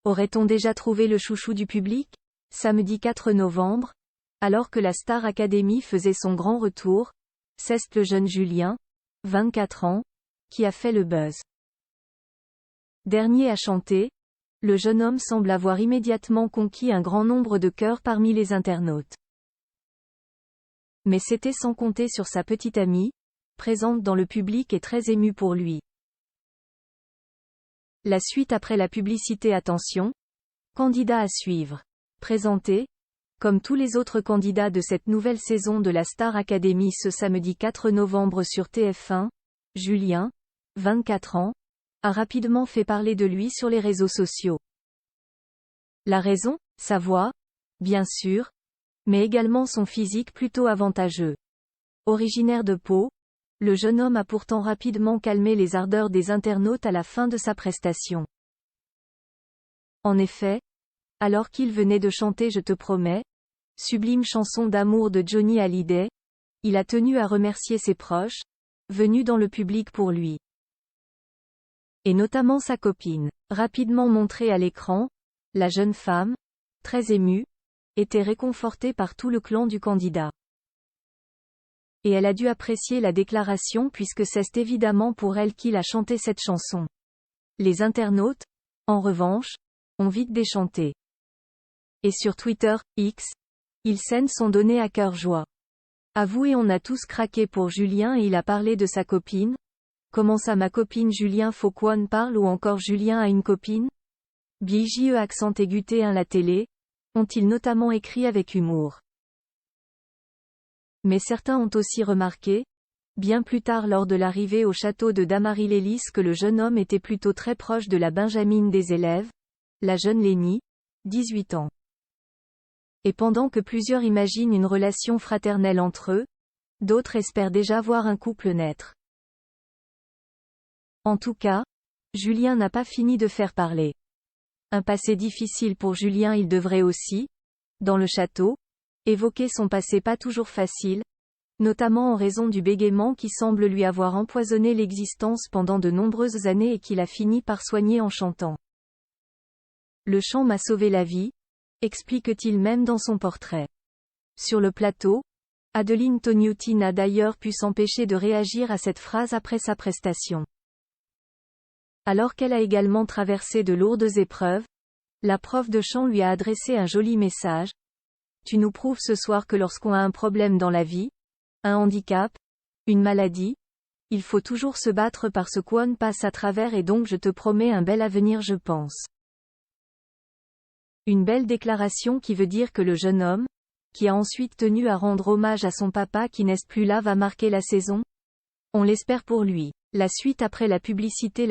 Aurait-on déjà trouvé le chouchou du public? Samedi 4 novembre, alors que la Star Academy faisait son grand retour, c'est le jeune Julien, 24 ans, qui a fait le buzz. Dernier à chanter, le jeune homme semble avoir immédiatement conquis un grand nombre de cœurs parmi les internautes. Mais c'était sans compter sur sa petite amie, présente dans le public et très émue pour lui. La suite après la publicité. Attention, candidat à suivre. Présenté, comme tous les autres candidats de cette nouvelle saison de la Star Academy ce samedi 4 novembre sur TF1, Julien, 24 ans, a rapidement fait parler de lui sur les réseaux sociaux. La raison, sa voix, bien sûr, mais également son physique plutôt avantageux. Originaire de Pau, le jeune homme a pourtant rapidement calmé les ardeurs des internautes à la fin de sa prestation. En effet, alors qu'il venait de chanter Je te promets, sublime chanson d'amour de Johnny Hallyday, il a tenu à remercier ses proches, venus dans le public pour lui. Et notamment sa copine, rapidement montrée à l'écran, la jeune femme, très émue, était réconfortée par tout le clan du candidat. Et elle a dû apprécier la déclaration puisque c'est évidemment pour elle qu'il a chanté cette chanson. Les internautes, en revanche, ont vite déchanté. Et sur Twitter, X, ils sont donnés à cœur joie. Avouez, on a tous craqué pour Julien et il a parlé de sa copine. Comment ça, ma copine Julien Fauquon parle ou encore Julien a une copine? BJE accent aigu T1 la télé, ont-ils notamment écrit avec humour. Mais certains ont aussi remarqué, bien plus tard lors de l'arrivée au château de Damary-Lélis, que le jeune homme était plutôt très proche de la benjamine des élèves, la jeune Lénie, 18 ans. Et pendant que plusieurs imaginent une relation fraternelle entre eux, d'autres espèrent déjà voir un couple naître. En tout cas, Julien n'a pas fini de faire parler. Un passé difficile pour Julien. Il devrait aussi, dans le château, évoquer son passé pas toujours facile, notamment en raison du bégaiement qui semble lui avoir empoisonné l'existence pendant de nombreuses années et qu'il a fini par soigner en chantant. Le chant m'a sauvé la vie, explique-t-il même dans son portrait. Sur le plateau, Adeline Tognuti n'a d'ailleurs pu s'empêcher de réagir à cette phrase après sa prestation. Alors qu'elle a également traversé de lourdes épreuves, la prof de chant lui a adressé un joli message. Tu nous prouves ce soir que lorsqu'on a un problème dans la vie, un handicap, une maladie, il faut toujours se battre parce qu'on passe à travers et donc je te promets un bel avenir, je pense. Une belle déclaration qui veut dire que le jeune homme, qui a ensuite tenu à rendre hommage à son papa qui n'est plus là, va marquer la saison. On l'espère pour lui. La suite après la publicité.